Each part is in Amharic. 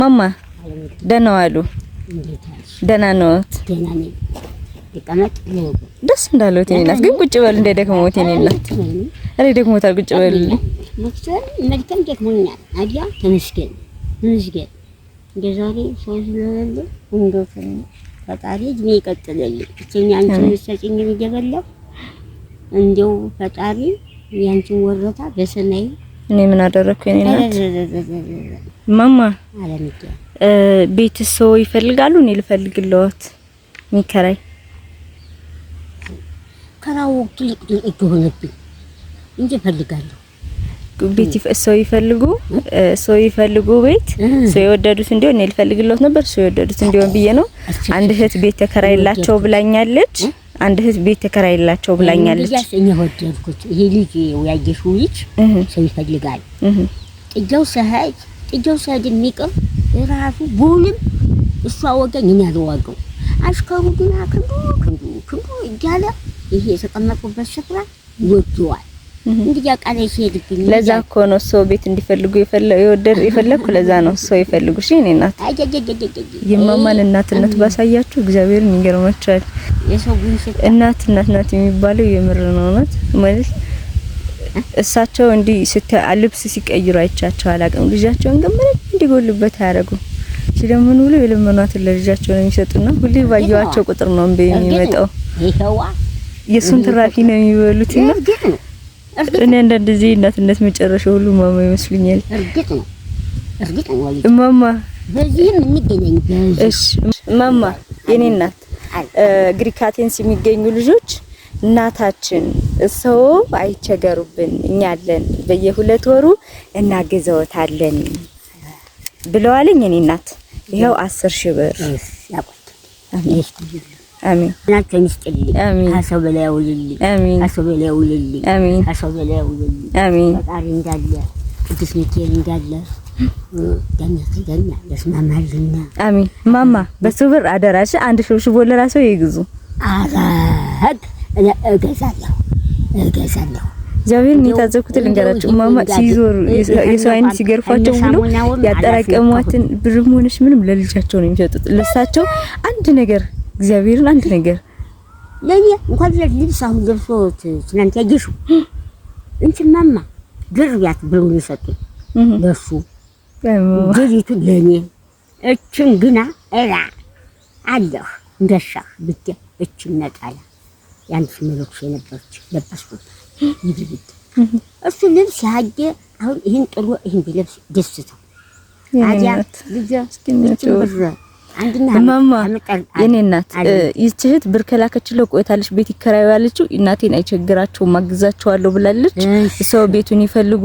ማማ ደህና ዋሉ? ደህና ነዎት? ይቀመጥ ደስ እንዳለዎት የኔ እናት። ግን ቁጭ በሉ እንዳይደክመዎት የኔ እናት። አሬ ደክሞታል፣ ቁጭ በሉ። መልካም ደክሞኛል። አዲያ ተመስገን እንደዛሬ ሰው ስለሌለ እንደው ፈጣሪ እድሜ ይቀጥልልኝ። እኛ አንቺን ሰጪኝ እየበላሁ እንደው ፈጣሪ ያንቺን ወረታ በሰማይ እኔ ምን አደረኩ የኔ እናት? ማማ አለምት ቤት ሰው ይፈልጋሉ? እኔ ልፈልግልዎት? ሚከራይ ከራው ትልቅ ሆነብኝ እንጂ ፈልጋለሁ። ቤት ሰው ይፈልጉ ቤት ሰው የወደዱት እንዲሆን እኔ ልፈልግልዎት ነበር። ሰው የወደዱት እንዲሆን ብዬ ነው። አንድ እህት ቤት ተከራይላቸው ብላኛለች። እኛ ወደድኩት። ይሄ ልጅ ያየሽው ልጅ ሰው ይፈልጋል። ጥጃው ሰሃድ የሚቀር ራሱ ቡልም እሷ ወገኝ እኛ አልዋገው አሽከሩ ግን ክንዱ እያለ ይሄ የተቀመጡበት ስፍራ ይወደዋል። እንግዲህ ያቃለይ ሲሄድብኝ ለዛ እኮ ነው ሰው ቤት እንዲፈልጉ የፈለኩ ለዛ ነው ሰው ይፈልጉ። እሺ እኔ እናት የማማን እናትነት ባሳያችሁ እግዚአብሔርን ይገርማችኋል። የሰው ጉንሽት እናት የሚባለው የምር ነው ማለት እሳቸው እንዲህ ልብስ ሲቀይሩ አይቻቸው አላውቅም። ልጃቸውን ግን ምንም እንዲጎልበት አያደርጉም። ሲለምኑ ብሎ የለመኗትን ለልጃቸው ነው የሚሰጡና ሁሌ ባየዋቸው ቁጥር ነው የሚመጣው። የሱን ትራፊ ነው የሚበሉት እና እኔ እንደዚህ እናትነት መጨረሻው ሁሉ ማማ ይመስሉኛል። እርግጥ ነው ማማ በዚህም እንገናኝ። እሺ ማማ የኔ እናት ግሪካቴንስ የሚገኙ ልጆች እናታችን ሰው አይቸገሩብን እኛ አለን በየ2 ወሩ እናገዘውታለን ብለዋልኝ። የኔ እናት ይሄው 10,000 ብር አሜን ናቸው ሚስጥልኝ። አሰው በላይ ውልልኝ። አሜን ፈጣሪ እንዳለ ቅዱስ ሚካኤል እንዳለ ደህና ያስማማልና አሜን። ማማ በሱብር አደራሽ 1,000 ሽቦ ለራሱ ይግዙ። አራግ እገዛለሁ እግዚአብሔር የታዘብኩት ልንገራችሁ ማማ ሲዞር የሰው አይን ሲገርፋቸው ብሎ ያጠራቀሟትን ብርም ሆነሽ ምንም ለልጃቸው ነው የሚሰጡት። ለሳቸው አንድ ነገር እግዚአብሔርን አንድ ነገር ለኛ እንኳን ለልብስ አሁን ገብሶት ትናንት ያገሹ እንችማማ ግርያት ብሎ ይሰጡት ለሱ ግሪቱ ለኔ እችን ግና እራ አለህ እንደሻ ብቻ እችን ነጣላ ያንቺ መልኩ የነበረች ለባስኩት ይብልጥ እሱ ልብስ ያገ አሁን ይሄን ጥሩ ይሄን ቢለብስ ደስታ አዲያ ልጅ እስኪነቸው ማማ የኔ እናት ይህች ብር ከላከችለው ቆይታለች። ቤት ይከራዩ ያለችው እናቴን አይቸግራቸው ማግዛቸዋለሁ ብላለች። ሰው ቤቱን ይፈልጉ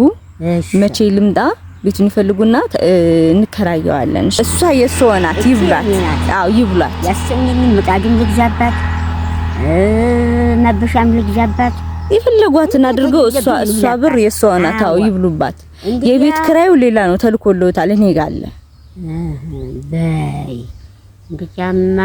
መቼ ልምጣ ቤቱን ይፈልጉና እንከራየዋለን። እሷ የሷ ናት ይብላት። አዎ ይብላት። ያሰኘኝ ምጣድም ልግዛባት መብሻም ልግዛባት ይፈልጓትን አድርገው እሷ ብር የሷ ናት። አዎ ይብሉባት። የቤት ክራዩ ሌላ ነው ተልኮልዎታል። እኔ ጋር አለ በይ እንግዲያማ